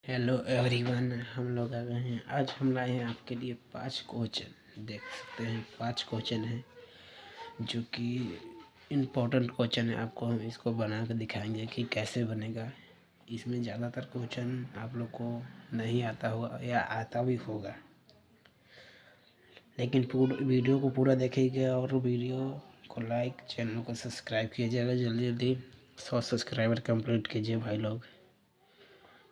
Hello everyone, हम लोग आ गए हैं। आज हम लाए हैं आपके लिए 5 क्वेश्चन। देख सकते हैं 5 क्वेश्चन हैं जो कि इम्पोर्टेंट क्वेश्चन है। आपको हम इसको बना कर दिखाएंगे कि कैसे बनेगा। इसमें ज़्यादातर क्वेश्चन आप लोग को नहीं आता होगा या आता भी होगा, लेकिन वीडियो को पूरा देखिएगा और वीडियो को लाइक, चैनल को सब्सक्राइब कीजिएगा। जल्दी जल्दी 100 सब्सक्राइबर कंप्लीट कीजिए भाई लोग।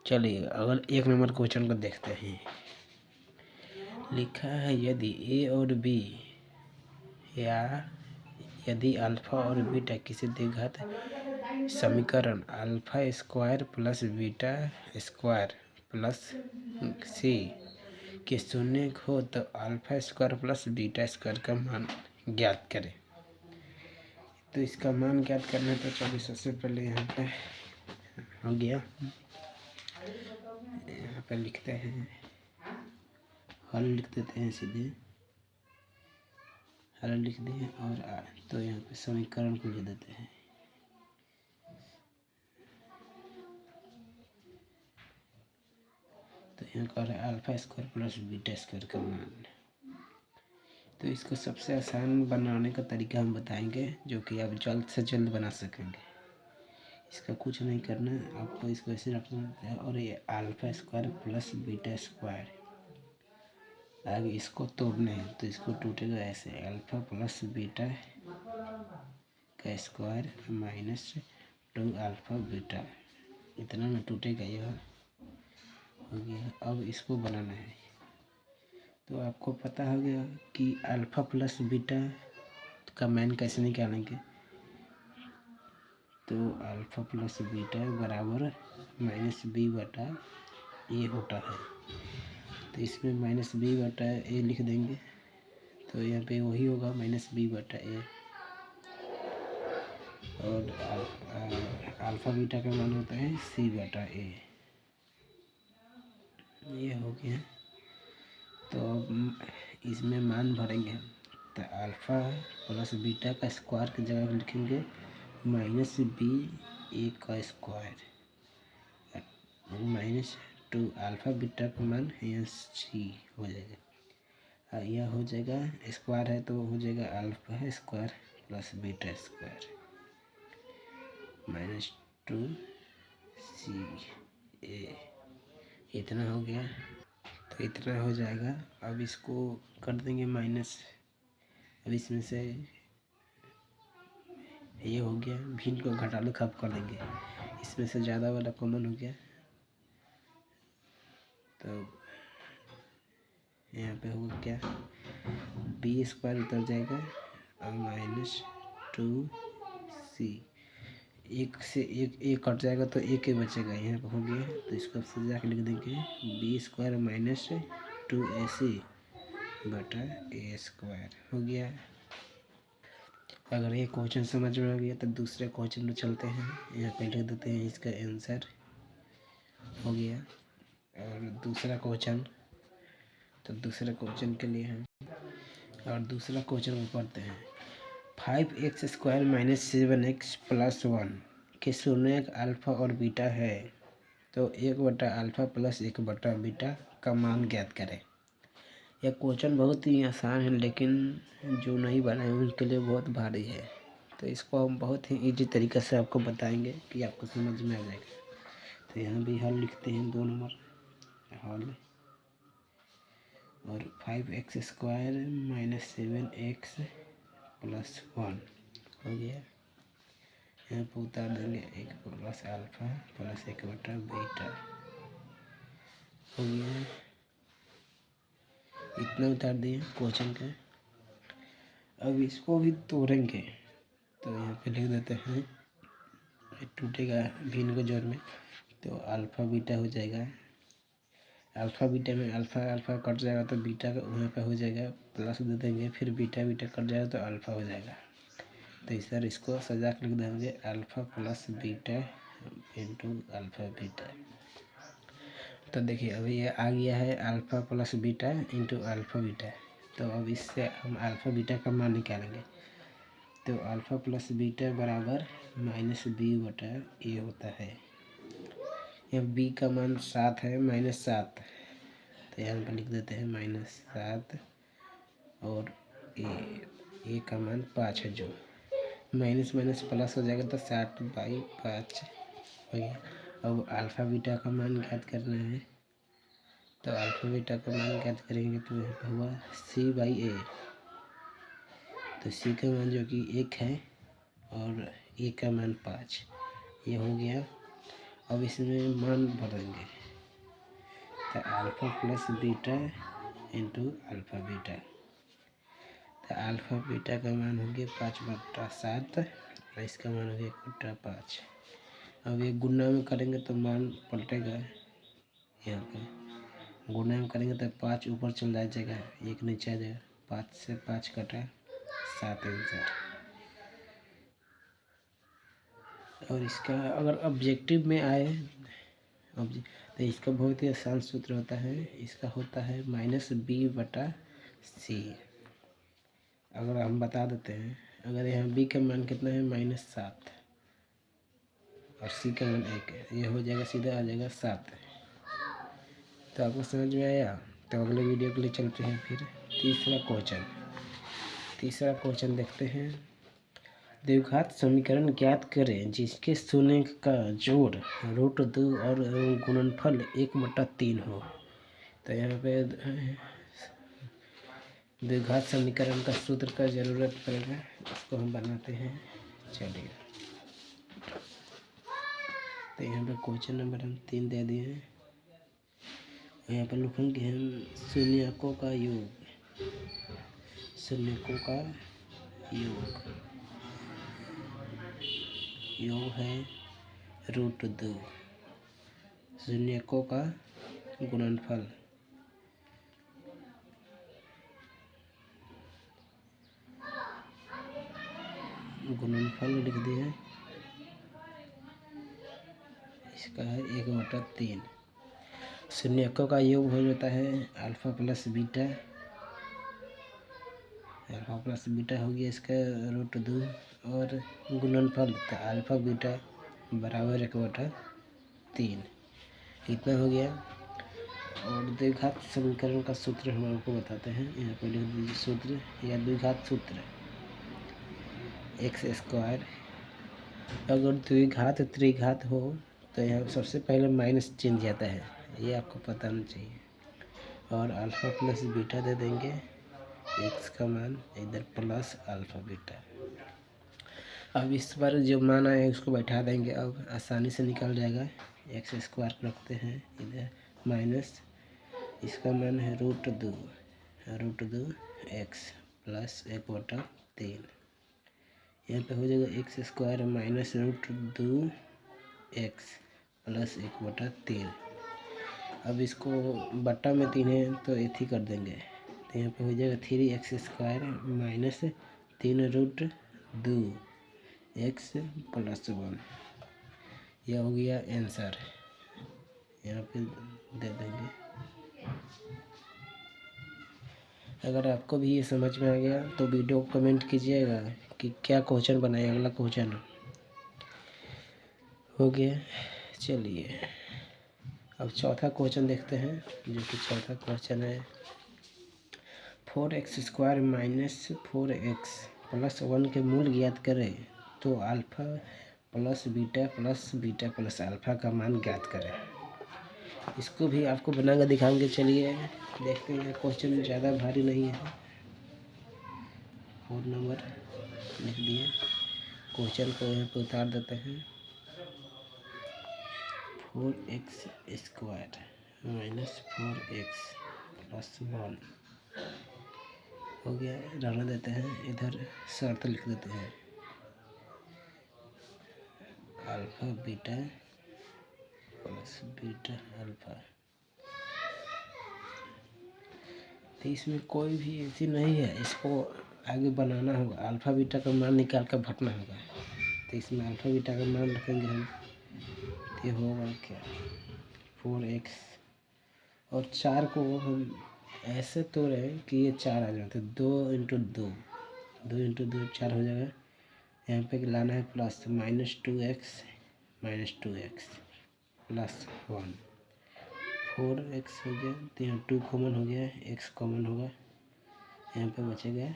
चलिए अगर 1 नंबर क्वेश्चन को देखते हैं। लिखा है यदि ए और बी या यदि अल्फा और बीटा किसी द्विघात समीकरण alpha square plus beta square plus C के शून्य हो तो alpha square plus beta square का मान ज्ञात करें। तो इसका मान ज्ञात करना है तो चलिए सबसे पहले यहाँ पे हो गया, यहाँ पे लिखते हैं, हल लिख देते हैं, सीधे हल लिख दिए और तो यहाँ पे समीकरण को लिख देते हैं। तो यहाँ का alpha square plus beta square का मान। तो इसको सबसे आसान बनाने का तरीका हम बताएंगे जो कि आप जल्द से जल्द बना सकेंगे। इसका कुछ नहीं करना है, आपको इसको ऐसे रखना है और ये alpha square plus beta square आगे इसको तोड़ना है। तो इसको टूटेगा ऐसे, अल्फा प्लस बीटा का स्क्वायर माइनस 2 अल्फा बीटा, इतना में टूटेगा। यह हो गया। अब इसको बनाना है। तो आपको पता हो गया कि अल्फा प्लस बीटा का मान कैसे निकालेंगे। तो अल्फा प्लस बीटा बराबर माइनस बी बटा ए होता है। तो इसमें माइनस बी बटा ए लिख देंगे। तो यहाँ पे वही होगा माइनस बी बटा ए और अल्फा बीटा का मान होता है सी बटा ए। ये हो गया। तो अब इसमें मान भरेंगे हम। तो अल्फा प्लस बीटा का स्क्वायर की जगह लिखेंगे माइनस बी ए का स्क्वायर माइनस 2 अल्फा बीटा का मान यहाँ सी हो जाएगा। यह हो जाएगा, स्क्वायर है तो हो जाएगा alpha square plus beta square minus 2 सी ए। इतना हो गया। तो इतना हो जाएगा। अब इसको कर देंगे माइनस। अब इसमें से ये हो गया, भिन्न को घटा लो, खप कर देंगे। इसमें से ज़्यादा वाला कॉमन हो गया। तो यहाँ पे होगा क्या, बी स्क्वायर उतर जाएगा और माइनस 2 सी, एक से एक कट जाएगा तो एक ही बचेगा। यहाँ पे हो गया। तो इसको सजा के लिख देंगे बी स्क्वायर माइनस 2 ए सी बटा ए स्क्वायर हो गया। अगर ये क्वेश्चन समझ में आ गया तो दूसरे क्वेश्चन में चलते हैं। यहाँ पे लिख देते हैं इसका आंसर हो गया। और दूसरा क्वेश्चन, तो दूसरे क्वेश्चन के लिए हम और दूसरा क्वेश्चन को पढ़ते हैं। 5x square minus 7x plus 1 के शून्य अल्फा और बीटा है तो 1 बटा अल्फा प्लस 1 बटा बीटा का मान ज्ञात करें। यह क्वेश्चन बहुत ही आसान है, लेकिन जो नहीं बनाए उनके लिए बहुत भारी है। तो इसको हम बहुत ही इजी तरीक़े से आपको बताएंगे कि आपको समझ में आ जाएगा। तो यहाँ भी हल लिखते हैं, 2 नंबर हल और 5x square minus 7x plus 1 हो गया। यहाँ पर उतार देंगे 1 प्लस अल्फा प्लस 1 बटा बीटा हो गया। इतना उतार दिए क्वेश्चन का। अब इसको भी तोड़ेंगे। तो यहाँ पे लिख देते हैं, टूटेगा भिन्न को जोड़ में तो अल्फा बीटा हो जाएगा। अल्फा बीटा में अल्फा अल्फा कट जाएगा तो बीटा का वहाँ पे हो जाएगा, प्लस दे देंगे, फिर बीटा बीटा कट जाएगा तो अल्फा हो जाएगा। तो इस तरह इसको सजा कर लिख देंगे alpha plus beta into alpha beta. तो देखिए अभी ये आ गया है alpha plus beta into alpha beta. तो अब इससे हम अल्फा बीटा का मान निकालेंगे। तो अल्फा प्लस बीटा बराबर माइनस बी बटा ए होता है। यहाँ बी का मान 7 है, -7, तो यहाँ पर लिख देते हैं -7, और ए का मान 5 है, जो माइनस माइनस प्लस हो जाएगा तो 60/5 हो गया। अब अल्फ़ा बीटा का मान ज्ञात करना है, तो अल्फ़ा बीटा का मान ज्ञात करेंगे तो यहाँ पर हुआ C/A, तो C का मान जो कि 1 है और A का मान 5, ये हो गया। अब इसमें मान भरेंगे, तो alpha plus beta into alpha beta, तो अल्फ़ा बीटा का मान हो गया 5/7 और इसका मान हो गया 1/5। अब ये गुणा में करेंगे तो मान पलटेगा, यहाँ पे गुणा में करेंगे तो 5 ऊपर चल जाएगा, 1 नीचे आ जाएगा, 5 से 5 कटा 7 आंसर। और इसका अगर ऑब्जेक्टिव में आए तो इसका बहुत ही आसान सूत्र होता है, इसका होता है -B/C। अगर हम बता देते हैं, अगर यहाँ B का मान कितना है -7 और C का मान 1 है, ये हो जाएगा, सीधा आ जाएगा 7। तो आपको समझ में आया? तो अगले वीडियो के लिए चलते हैं फिर तीसरा क्वेश्चन देखते हैं। द्विघात समीकरण ज्ञात करें जिसके शून्य का जोड़ √2 और गुणनफल 1/3 हो। तो यहाँ पे द्विघात समीकरण का सूत्र का ज़रूरत पड़ेगा, उसको हम बनाते हैं। चलिए, तो यहाँ पे क्वेश्चन नंबर हम 3 दे दिए हैं। यहाँ पर लिखेंगे हम शून्यकों का योग है √2, शून्यकों का गुणनफल लिख दिए, इसका है 1/3। शून्यकों का योग हो जाता है अल्फ़ा प्लस बीटा हो गया इसका √2, और गुणनफल तो अल्फ़ा बीटा बराबर 1/3, इतना हो गया। और द्विघात समीकरण का सूत्र हम आपको बताते हैं, यहाँ पर लिख दीजिए सूत्र या द्विघात सूत्र x²। अगर द्विघात त्रिघात हो तो यहाँ सबसे पहले माइनस चिन्ह जाता है, ये आपको पता होना चाहिए। और अल्फ़ा प्लस बीटा दे देंगे, x का मान इधर प्लस अल्फ़ा बीटा। अब इस बार जो मान आए उसको बैठा देंगे, अब आसानी से निकल जाएगा। x² रखते हैं इधर, माइनस इसका मान है √2 x प्लस 1/3। यहाँ पे हो जाएगा x² माइनस √2 x प्लस 1/3। अब इसको बट्टा में 3 है तो एथी कर देंगे, तो यहाँ पे हो जाएगा 3x² माइनस 3√2 x प्लस 1। यह हो गया आंसर, यहाँ पे दे देंगे। अगर आपको भी ये समझ में आ गया तो वीडियो को कमेंट कीजिएगा कि क्या क्वेश्चन बनाए, अगला क्वेश्चन हो गया। चलिए, अब चौथा क्वेश्चन देखते हैं, जो कि चौथा क्वेश्चन है 4x² माइनस 4x प्लस 1 के मूल ज्ञात करें तो alpha plus beta plus alpha का मान ज्ञात करें। इसको भी आपको बनाकर दिखाएंगे। चलिए देखते हैं, क्वेश्चन ज़्यादा भारी नहीं है। 4 नंबर लिख दिए, क्वेश्चन को यहाँ पर उतार देते हैं। 4x² माइनस 4x प्लस 1 हो गया, रहने देते हैं। इधर शर्त लिख देते हैं, alpha beta plus beta alpha. तो इसमें कोई भी ऐसी नहीं है, इसको आगे बनाना होगा, अल्फ़ा बीटा का मान निकाल कर भरना होगा। तो इसमें अल्फ़ा बीटा का मान रखेंगे हम, ये होगा क्या 4x, और 4 को हम ऐसे तोड़े कि ये 4 आ जाते, 2 × 2 4 हो जाएगा। यहाँ पे लाना है प्लस -2x प्लस 1। 4x हो गया, तो यहाँ 2 कॉमन हो गया, x कॉमन होगा, यहाँ पे बचेगा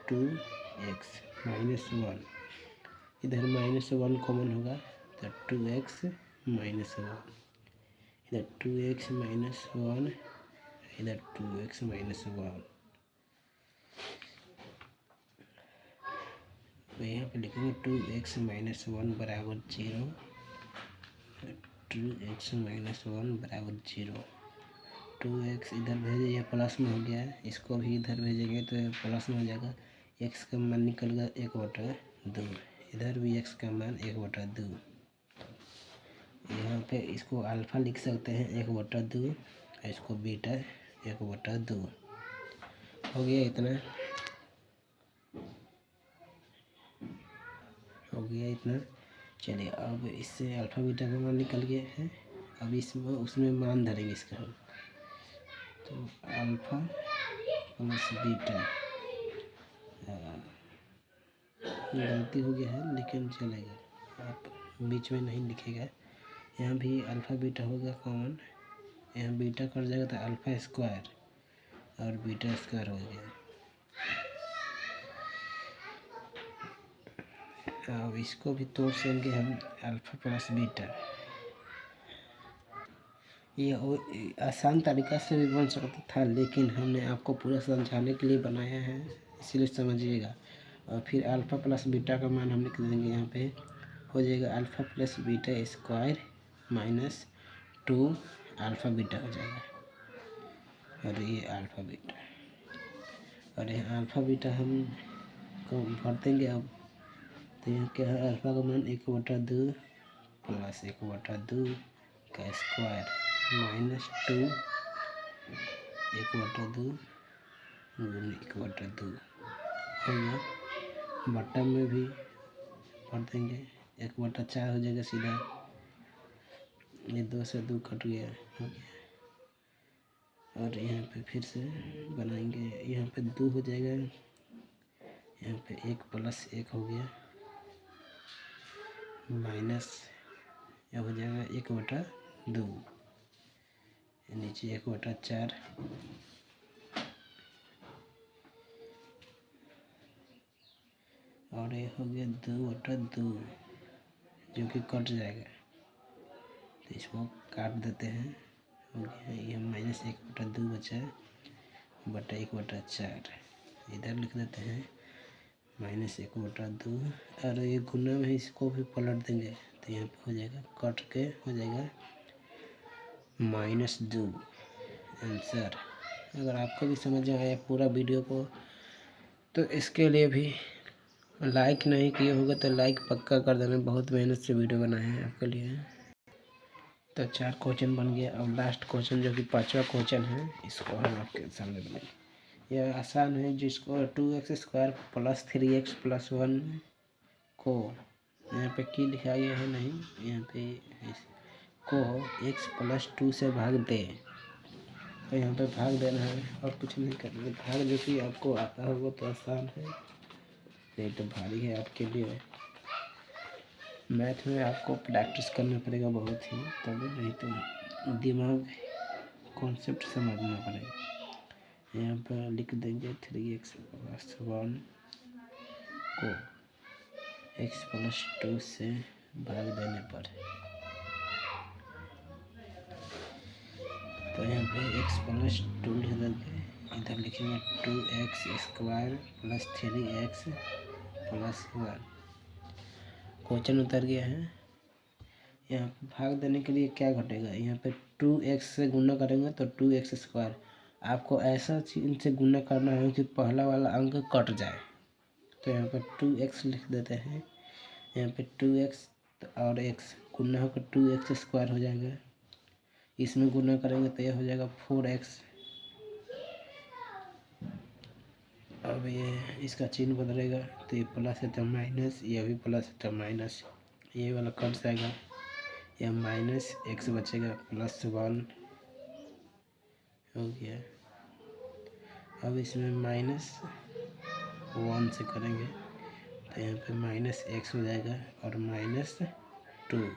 2x माइनस 1। इधर -1 कॉमन होगा तो 2x माइनस 1, इधर 2x माइनस 1, इधर 2x माइनस 1। तो यहाँ पे लिखेंगे 2x माइनस 1 बराबर 0, 2x माइनस 1 बराबर 0। 2x इधर भेजे, यह प्लस में हो गया है, इसको भी इधर भेजेंगे तो ये प्लस में हो जाएगा। x का मान निकल गया 1/2, इधर भी x का मान 1/2। यहाँ पे इसको अल्फ़ा लिख सकते हैं 1/2, और इसको बीटा 1/2। हो गया इतना, हो गया इतना। चलिए अब इससे अल्फ़ा बीटा का मान निकल गया है। अब इसमें उसमें मान धरेंगे इसका हम, तो अल्फ़ा प्लस बीटा, गलती हो गया है लेकिन चलेगा, आप बीच में नहीं लिखेगा। यहाँ भी अल्फ़ा बीटा होगा कॉमन, यहाँ बीटा कट जाएगा तो अल्फ़ा स्क्वायर और बीटा स्क्वायर हो गया। अब इसको भी तोड़ देंगे हम, अल्फ़ा प्लस बीटा। ये आसान तरीक़ा से भी बन सकता था, लेकिन हमने आपको पूरा समझाने के लिए बनाया है, इसीलिए समझिएगा। और फिर अल्फ़ा प्लस बीटा का मान हम लिख देंगे, यहाँ पे हो जाएगा alpha plus beta square minus 2 alpha beta हो जाएगा, और ये अल्फ़ा बीटा, और यहाँ अल्फ़ा बीटा हम को भर देंगे अब। तो यहाँ क्या है, अल्फ़ा का मान 1/2 प्लस 1/2 का स्क्वायर माइनस 2 1/2 गुण 1/2 हो गया। बट्टा में भी भर देंगे, 1/4 हो जाएगा सीधा, ये 2 से 2 कट गया, हो गया। और यहाँ पे फिर से बनाएंगे, यहाँ पे 2 हो जाएगा, यहाँ पे 1 प्लस 1 हो गया, माइनस यह हो जाएगा 1/2, नीचे 1/4, और ये हो गया 2/2 जो कि कट जाएगा, तो इसको काट देते हैं। हो गया, ये माइनस 1/2 बचा है, बटा 1/4 इधर लिख देते हैं, माइनस 1/2, और ये गुना में इसको भी पलट देंगे, तो यहाँ पे हो जाएगा, कट के हो जाएगा -2 आंसर। अगर आपको भी समझ आया पूरा वीडियो को, तो इसके लिए भी लाइक नहीं किए होगा तो लाइक पक्का कर देना, बहुत मेहनत से वीडियो बनाए हैं आपके लिए। तो 4 क्वेश्चन बन गया। अब लास्ट क्वेश्चन जो कि 5वां क्वेश्चन है, इसको हम आपके सामने बनाएंगे। यह आसान है, जिसको 2x² प्लस 3x प्लस 1 को यहाँ पे की लिखा गया है, नहीं यहाँ पे को x प्लस 2 से भाग दे, तो यहाँ पे भाग देना है और कुछ नहीं करना है। भाग जो कि आपको आता होगा तो आसान है, नहीं तो भारी है आपके लिए। मैथ में आपको प्रैक्टिस करना पड़ेगा बहुत ही, तभी, नहीं तो दिमाग कॉन्सेप्ट समझना पड़ेगा। यहाँ पर लिख देंगे 3x प्लस 1 को x प्लस 2 से भाग देने पर, तो यहाँ पे x प्लस 2 लिख देंगे, इधर लिखेंगे 2x² plus 3x plus 1। Question उतर गया है। यहाँ पे भाग देने के लिए क्या घटेगा, यहाँ पे 2x से गुना करेंगे तो 2x²। आपको ऐसा चीज से गुना करना है कि पहला वाला अंक कट जाए, तो यहाँ पे 2x लिख देते हैं, यहाँ पे 2x और x गुना होकर 2x² हो जाएगा, इसमें गुना करेंगे तो यह हो जाएगा 4x। अब ये इसका चिन्ह बदलेगा, तो ये प्लस है तो माइनस, ये भी प्लस है तो माइनस, ये वाला कट जाएगा, यह माइनस x बचेगा, प्लस 1 हो गया। अब इसमें -1 से करेंगे, तो यहाँ पे -x हो जाएगा, और -2,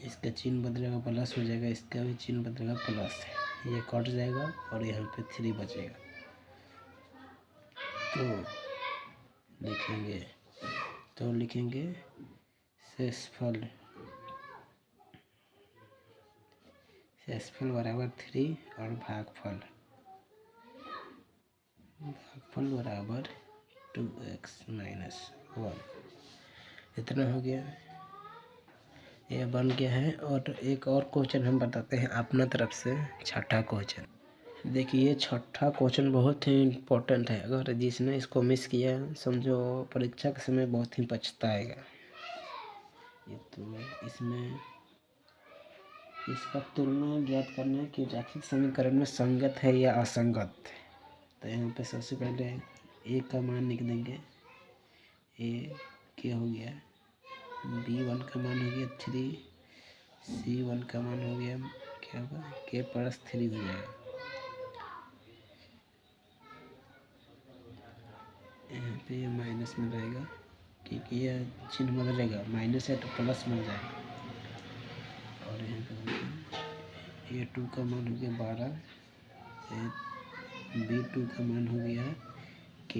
इसका चिन्ह बदलेगा, प्लस हो जाएगा, इसका भी चिन्ह बदलेगा प्लस, ये कट जाएगा और यहाँ पे 3 बचेगा। तो लिखेंगे शेषफल बराबर 3 और भागफल बराबर 2x - 1। इतना हो गया, यह बन गया है। और एक और क्वेश्चन हम बताते हैं अपना तरफ से, छठा क्वेश्चन। देखिए छठा क्वेश्चन बहुत ही इम्पोर्टेंट है, अगर जिसने इसको मिस किया समझो परीक्षा के समय बहुत ही पछताएगा। ये तो इसमें इसका तुलना ज्ञात करना है कि रैखिक समीकरण में संगत है या असंगत। तो यहाँ पे सबसे पहले ए का मान लिख देंगे, ए क्या हो गया, b1 का मान हो गया 3, c1 का मान हो गया क्या होगा, k + 3 हो जाएगा। यहाँ पे ये माइनस में रहेगा क्योंकि यह चिन्ह बदलेगा, माइनस है तो प्लस में जाएगा। और यहाँ पे a2 का मान हो गया 12, b2 का मान हो गया k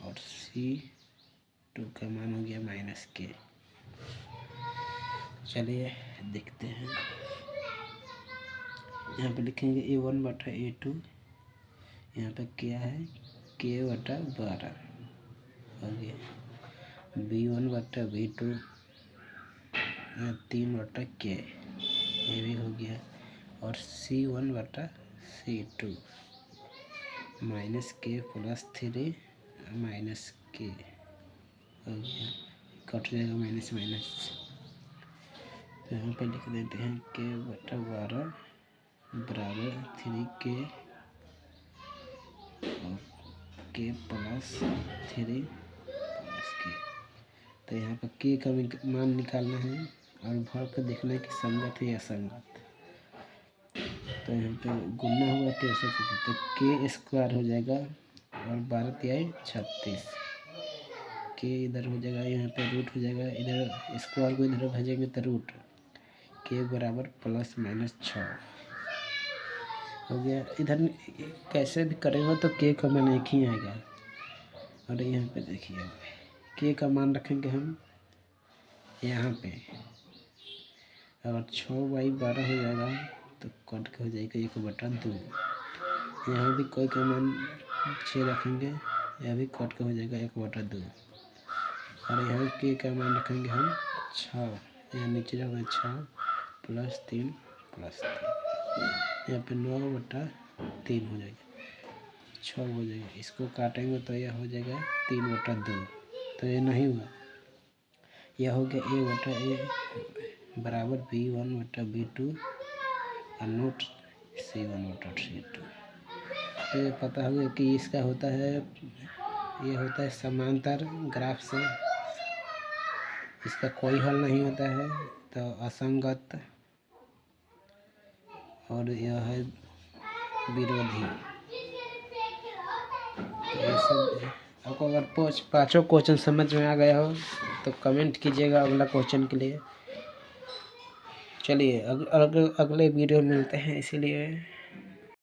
और c2 का मान हो गया -k। चलिए देखते हैं, यहाँ पे लिखेंगे a1/a2, यहाँ पे क्या है k/12 हो गया, b1/b2 3/k ये भी हो गया, और c1/c2 -k + 3 -k हो गया, कट जाएगा माइनस। तो यहाँ पे लिख देते हैं k/12 बराबर 3k और k + 3 k। तो यहाँ पर k का मान निकालना है और भाग को देखना है कि संगत है या असंगत। तो यहाँ पे गुना हुआ 63, तो k² हो जाएगा और 12×3 = 36, k इधर हो जाएगा, यहाँ पे रूट हो जाएगा, इधर स्क्वायर को इधर भेजेंगे तो रूट, k बराबर +-6 हो गया। इधर कैसे भी करेंगे तो k का मान एक ही आएगा। और यहाँ पे देखिए k का मान रखेंगे हम यहाँ पे, अगर 6/12 हो जाएगा तो कट के हो जाएगा 1/2। यहाँ भी कोई का मान 6 रखेंगे, यह भी कट के हो जाएगा 1/2। और यहाँ k का मान रखेंगे हम 6, यहाँ नीचे जाएगा 6 + 3 + 3, यहाँ पे 9/3 हो जाएगा, 6 हो जाएगा। इसको काटेंगे तो यह हो जाएगा 3/2, तो ये नहीं हुआ, यह हो गया a/a बराबर b1/b2 और नोट c1/c2। तो ये पता होगा कि इसका होता है, ये होता है समांतर ग्राफ से, इसका कोई हल नहीं होता है, तो असंगत, और यह है विरोधी। ये सब आपको अगर पाँचों क्वेश्चन समझ में आ गया हो तो कमेंट कीजिएगा अगला क्वेश्चन के लिए। चलिए अगले वीडियो में मिलते हैं, इसीलिए